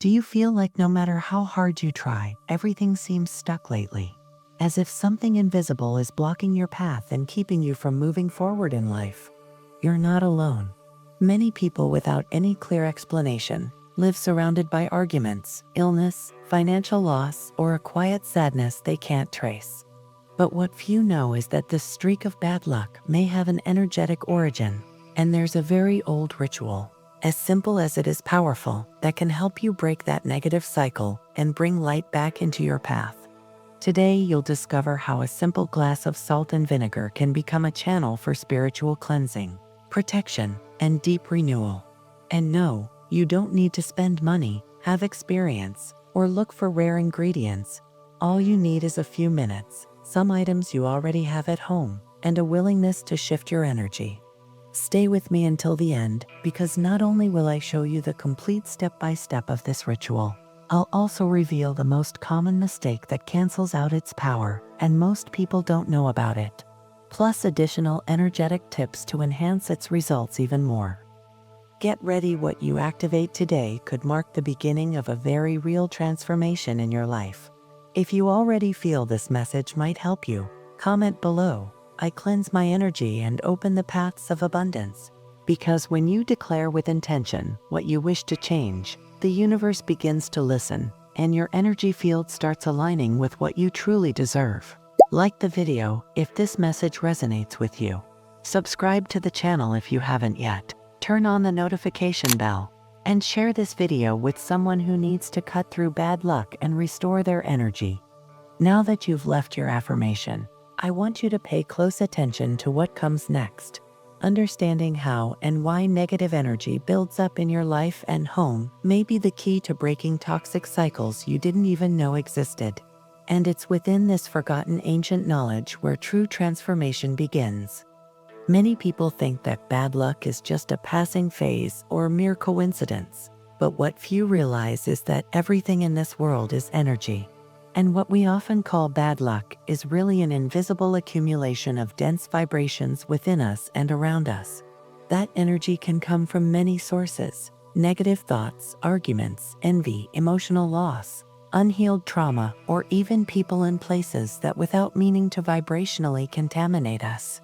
Do you feel like no matter how hard you try, everything seems stuck lately? As if something invisible is blocking your path and keeping you from moving forward in life? You're not alone. Many people without any clear explanation live surrounded by arguments, illness, financial loss, or a quiet sadness they can't trace. But what few know is that this streak of bad luck may have an energetic origin, and there's a very old ritual, as simple as it is powerful, that can help you break that negative cycle and bring light back into your path. Today, you'll discover how a simple glass of salt and vinegar can become a channel for spiritual cleansing, protection, and deep renewal. And no, you don't need to spend money, have experience, or look for rare ingredients. All you need is a few minutes, some items you already have at home, and a willingness to shift your energy. Stay with me until the end, because not only will I show you the complete step-by-step of this ritual, I'll also reveal the most common mistake that cancels out its power, and most people don't know about it, plus additional energetic tips to enhance its results even more. Get ready, what you activate today could mark the beginning of a very real transformation in your life. If you already feel this message might help you, comment below. I cleanse my energy and open the paths of abundance. Because when you declare with intention what you wish to change, the universe begins to listen, and your energy field starts aligning with what you truly deserve. Like the video if this message resonates with you. Subscribe to the channel if you haven't yet. Turn on the notification bell, and share this video with someone who needs to cut through bad luck and restore their energy. Now that you've left your affirmation, I want you to pay close attention to what comes next. Understanding how and why negative energy builds up in your life and home may be the key to breaking toxic cycles you didn't even know existed. And it's within this forgotten ancient knowledge where true transformation begins. Many people think that bad luck is just a passing phase or mere coincidence, but what few realize is that everything in this world is energy. And what we often call bad luck is really an invisible accumulation of dense vibrations within us and around us. That energy can come from many sources: negative thoughts, arguments, envy, emotional loss, unhealed trauma, or even people and places that without meaning to vibrationally contaminate us.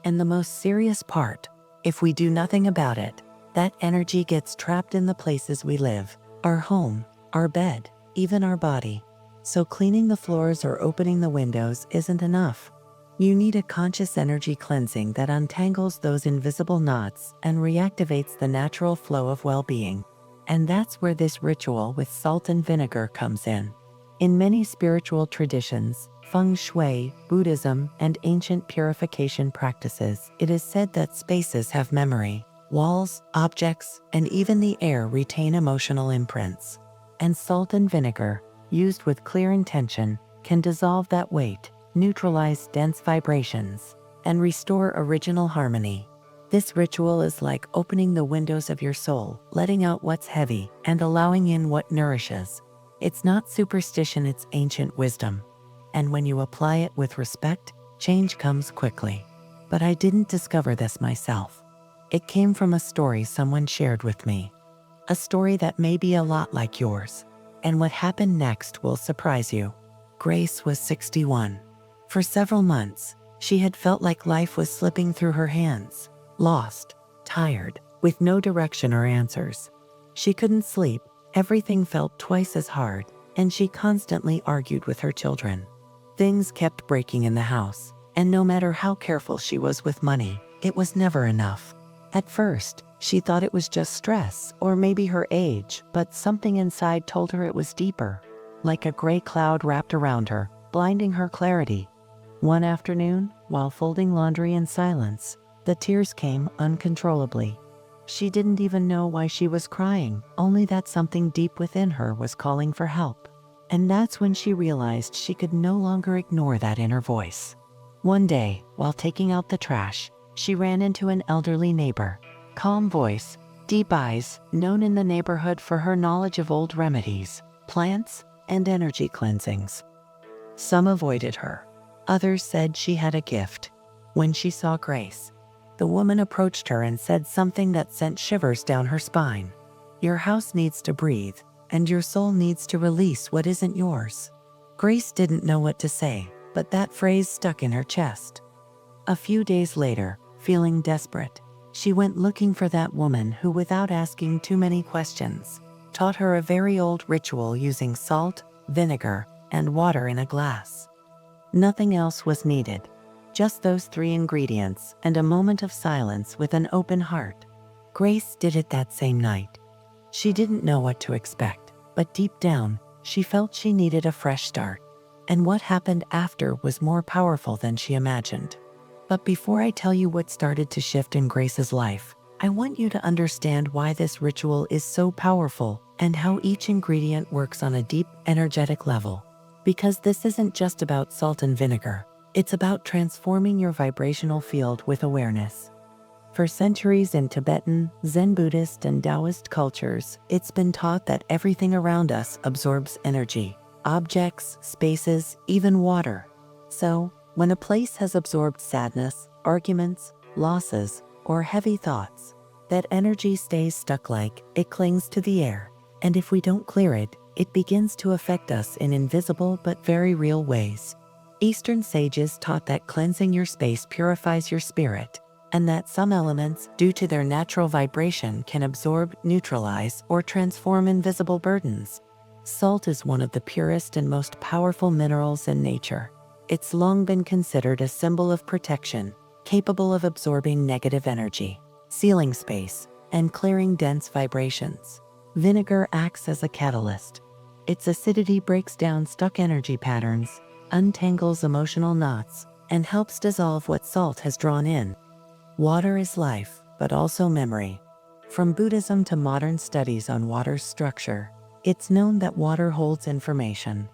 And the most serious part, if we do nothing about it, that energy gets trapped in the places we live, our home, our bed, even our body. So cleaning the floors or opening the windows isn't enough. You need a conscious energy cleansing that untangles those invisible knots and reactivates the natural flow of well-being. And that's where this ritual with salt and vinegar comes in. In many spiritual traditions, Feng Shui, Buddhism, and ancient purification practices, it is said that spaces have memory. Walls, objects, and even the air retain emotional imprints. And salt and vinegar, used with clear intention, can dissolve that weight, neutralize dense vibrations, and restore original harmony. This ritual is like opening the windows of your soul, letting out what's heavy and allowing in what nourishes. It's not superstition, it's ancient wisdom. And when you apply it with respect, change comes quickly. But I didn't discover this myself. It came from a story someone shared with me. A story that may be a lot like yours. And what happened next will surprise you. Grace was 61. For several months, she had felt like life was slipping through her hands, lost, tired, with no direction or answers. She couldn't sleep, everything felt twice as hard, and she constantly argued with her children. Things kept breaking in the house, and no matter how careful she was with money, it was never enough. At first, she thought it was just stress or maybe her age, but something inside told her it was deeper, like a gray cloud wrapped around her, blinding her clarity. One afternoon, while folding laundry in silence, the tears came uncontrollably. She didn't even know why she was crying, only that something deep within her was calling for help. And that's when she realized she could no longer ignore that inner voice. One day, while taking out the trash, she ran into an elderly neighbor. Calm voice, deep eyes, known in the neighborhood for her knowledge of old remedies, plants, and energy cleansings. Some avoided her. Others said she had a gift. When she saw Grace, the woman approached her and said something that sent shivers down her spine. "Your house needs to breathe. and your soul needs to release what isn't yours. Grace didn't know what to say, but that phrase stuck in her chest. A few days later, feeling desperate, she went looking for that woman who, without asking too many questions, taught her a very old ritual using salt, vinegar, and water in a glass. Nothing else was needed, just those 3 ingredients and a moment of silence with an open heart. Grace did it that same night. She didn't know what to expect, but deep down, she felt she needed a fresh start. And what happened after was more powerful than she imagined. But before I tell you what started to shift in Grace's life, I want you to understand why this ritual is so powerful and how each ingredient works on a deep, energetic level. Because this isn't just about salt and vinegar, it's about transforming your vibrational field with awareness. For centuries in Tibetan, Zen Buddhist, and Taoist cultures, it's been taught that everything around us absorbs energy. Objects, spaces, even water. So, when a place has absorbed sadness, arguments, losses, or heavy thoughts, that energy stays stuck like it clings to the air. And if we don't clear it, it begins to affect us in invisible but very real ways. Eastern sages taught that cleansing your space purifies your spirit, and that some elements, due to their natural vibration, can absorb, neutralize, or transform invisible burdens. Salt is one of the purest and most powerful minerals in nature. It's long been considered a symbol of protection, capable of absorbing negative energy, sealing space, and clearing dense vibrations. Vinegar acts as a catalyst. Its acidity breaks down stuck energy patterns, untangles emotional knots, and helps dissolve what salt has drawn in. Water is life, but also memory. From Buddhism to modern studies on water's structure, it's known that water holds information.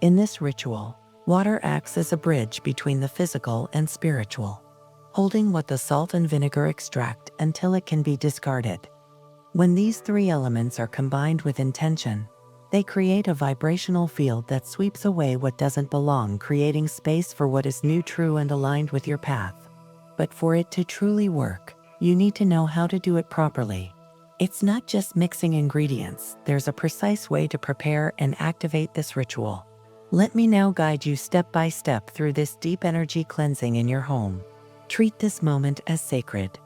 In this ritual, water acts as a bridge between the physical and spiritual, holding what the salt and vinegar extract until it can be discarded. When these 3 elements are combined with intention, they create a vibrational field that sweeps away what doesn't belong, creating space for what is new, true, and aligned with your path. But for it to truly work, you need to know how to do it properly. It's not just mixing ingredients, there's a precise way to prepare and activate this ritual. Let me now guide you step by step through this deep energy cleansing in your home. Treat this moment as sacred.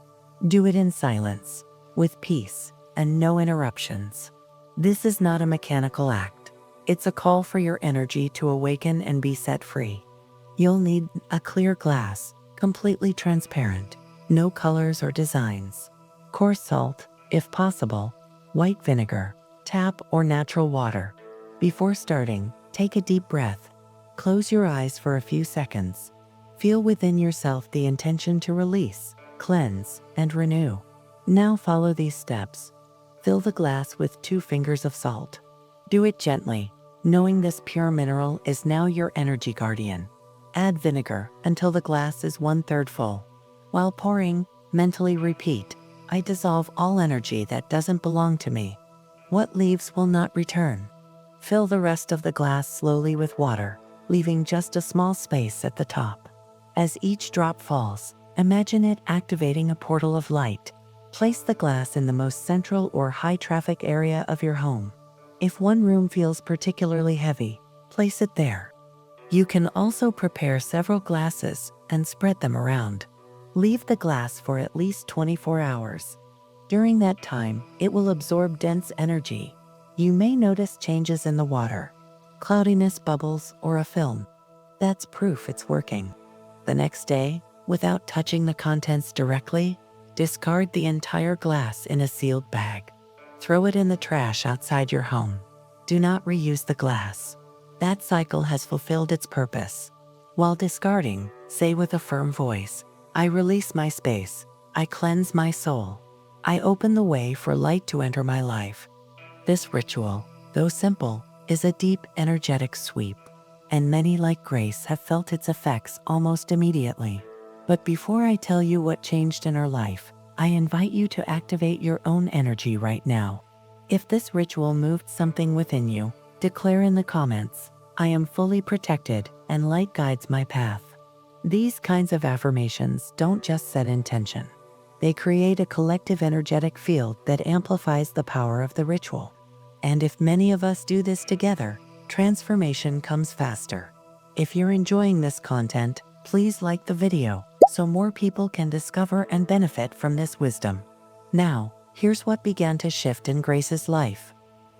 Do it in silence, with peace, and no interruptions. This is not a mechanical act. It's a call for your energy to awaken and be set free. You'll need a clear glass, completely transparent, no colors or designs. Coarse salt, if possible, white vinegar, tap or natural water. Before starting, take a deep breath. Close your eyes for a few seconds. Feel within yourself the intention to release, cleanse, and renew. Now follow these steps. Fill the glass with 2 fingers of salt. Do it gently, knowing this pure mineral is now your energy guardian. Add vinegar until the glass is 1/3 full. While pouring, mentally repeat, I dissolve all energy that doesn't belong to me. What leaves will not return. Fill the rest of the glass slowly with water, leaving just a small space at the top. As each drop falls, imagine it activating a portal of light. Place the glass in the most central or high-traffic area of your home. If one room feels particularly heavy, place it there. You can also prepare several glasses and spread them around. Leave the glass for at least 24 hours. During that time, it will absorb dense energy. You may notice changes in the water, cloudiness, bubbles, or a film. That's proof it's working. The next day, without touching the contents directly, discard the entire glass in a sealed bag. Throw it in the trash outside your home. Do not reuse the glass. That cycle has fulfilled its purpose. While discarding, say with a firm voice, I release my space. I cleanse my soul. I open the way for light to enter my life. This ritual, though simple, is a deep, energetic sweep, and many like Grace have felt its effects almost immediately. But before I tell you what changed in her life, I invite you to activate your own energy right now. If this ritual moved something within you, declare in the comments, I am fully protected and light guides my path. These kinds of affirmations don't just set intention. They create a collective energetic field that amplifies the power of the ritual. And if many of us do this together, transformation comes faster. If you're enjoying this content, please like the video so more people can discover and benefit from this wisdom. Now, here's what began to shift in Grace's life.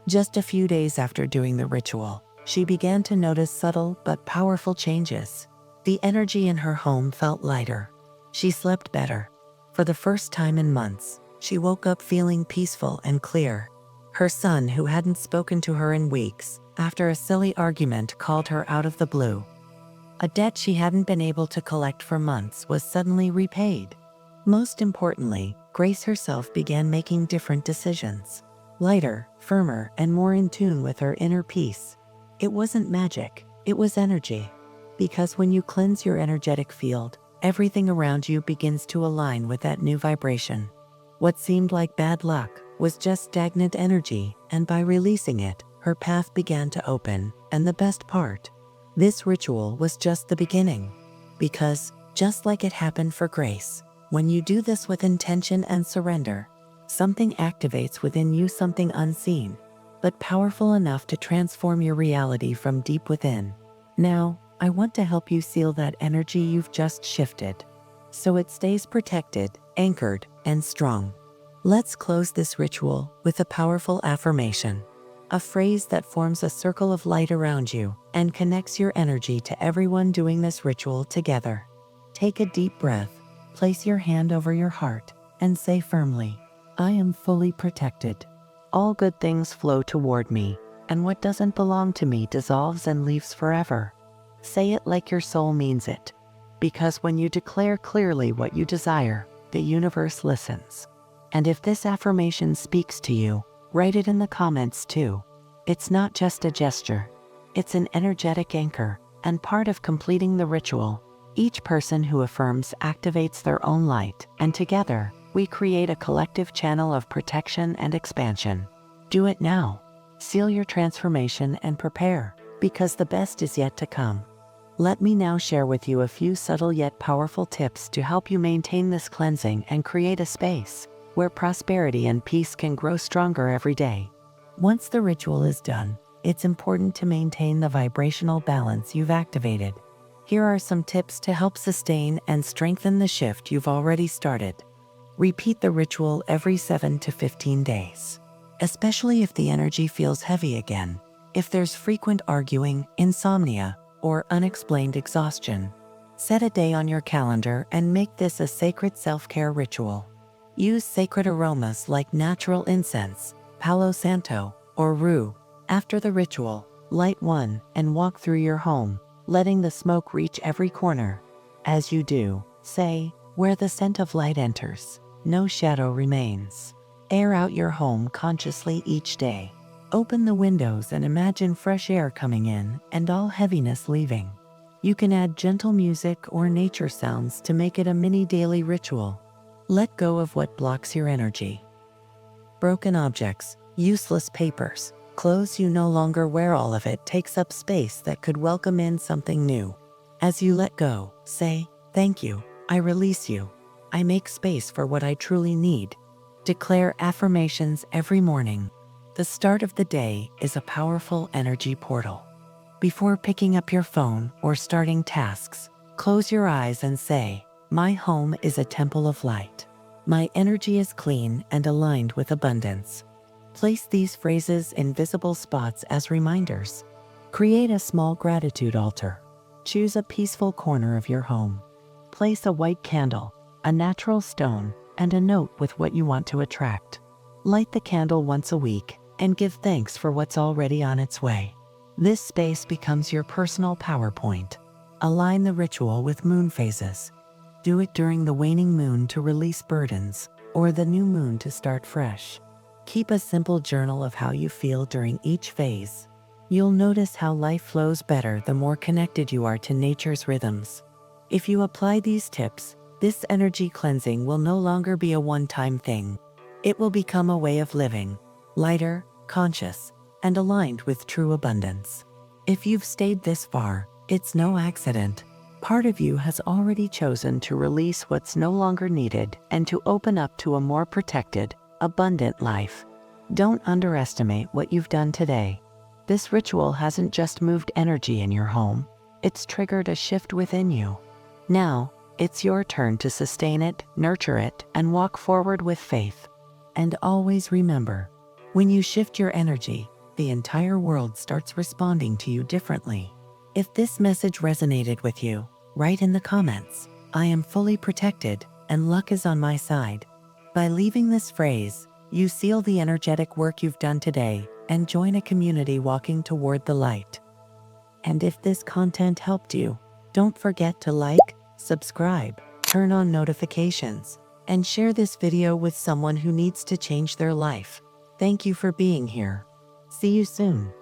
Just a few days after doing the ritual, she began to notice subtle but powerful changes. The energy in her home felt lighter. She slept better. For the first time in months, she woke up feeling peaceful and clear. Her son, who hadn't spoken to her in weeks, after a silly argument, called her out of the blue. A debt she hadn't been able to collect for months was suddenly repaid. Most importantly, Grace herself began making different decisions. Lighter, firmer, and more in tune with her inner peace. It wasn't magic, it was energy. Because when you cleanse your energetic field, everything around you begins to align with that new vibration. What seemed like bad luck was just stagnant energy, and by releasing it, her path began to open. And the best part, this ritual was just the beginning. Because, just like it happened for Grace, when you do this with intention and surrender, something activates within you, something unseen, but powerful enough to transform your reality from deep within. Now, I want to help you seal that energy you've just shifted, so it stays protected, anchored, and strong. Let's close this ritual with a powerful affirmation, a phrase that forms a circle of light around you and connects your energy to everyone doing this ritual together. Take a deep breath, place your hand over your heart, and say firmly, "I am fully protected. All good things flow toward me, and what doesn't belong to me dissolves and leaves forever." Say it like your soul means it, because when you declare clearly what you desire, the universe listens. And if this affirmation speaks to you, write it in the comments too. It's not just a gesture, it's an energetic anchor, and part of completing the ritual. Each person who affirms activates their own light, and together, we create a collective channel of protection and expansion. Do it now. Seal your transformation and prepare, because the best is yet to come. Let me now share with you a few subtle yet powerful tips to help you maintain this cleansing and create a space where prosperity and peace can grow stronger every day. Once the ritual is done, it's important to maintain the vibrational balance you've activated. Here are some tips to help sustain and strengthen the shift you've already started. Repeat the ritual every 7 to 15 days, especially if the energy feels heavy again. If there's frequent arguing, insomnia, or unexplained exhaustion, set a day on your calendar and make this a sacred self-care ritual. Use sacred aromas like natural incense, Palo Santo, or rue. After the ritual, light one and walk through your home, letting the smoke reach every corner. As you do, say, "Where the scent of light enters, no shadow remains." Air out your home consciously each day. Open the windows and imagine fresh air coming in and all heaviness leaving. You can add gentle music or nature sounds to make it a mini daily ritual. Let go of what blocks your energy. Broken objects, useless papers, clothes you no longer wear, all of it takes up space that could welcome in something new. As you let go, say, "Thank you, I release you. I make space for what I truly need." Declare affirmations every morning. The start of the day is a powerful energy portal. Before picking up your phone or starting tasks, close your eyes and say, "My home is a temple of light. My energy is clean and aligned with abundance." Place these phrases in visible spots as reminders. Create a small gratitude altar. Choose a peaceful corner of your home. Place a white candle, a natural stone, and a note with what you want to attract. Light the candle once a week and give thanks for what's already on its way. This space becomes your personal PowerPoint. Align the ritual with moon phases. Do it during the waning moon to release burdens, or the new moon to start fresh. Keep a simple journal of how you feel during each phase. You'll notice how life flows better the more connected you are to nature's rhythms. If you apply these tips, this energy cleansing will no longer be a one-time thing. It will become a way of living, lighter, conscious, and aligned with true abundance. If you've stayed this far, it's no accident. Part of you has already chosen to release what's no longer needed and to open up to a more protected, abundant life. Don't underestimate what you've done today. This ritual hasn't just moved energy in your home, it's triggered a shift within you. Now, it's your turn to sustain it, nurture it, and walk forward with faith. And always remember, when you shift your energy, the entire world starts responding to you differently. If this message resonated with you, write in the comments, "I am fully protected, and luck is on my side." By leaving this phrase, you seal the energetic work you've done today and join a community walking toward the light. And if this content helped you, don't forget to like, subscribe, turn on notifications, and share this video with someone who needs to change their life. Thank you for being here. See you soon.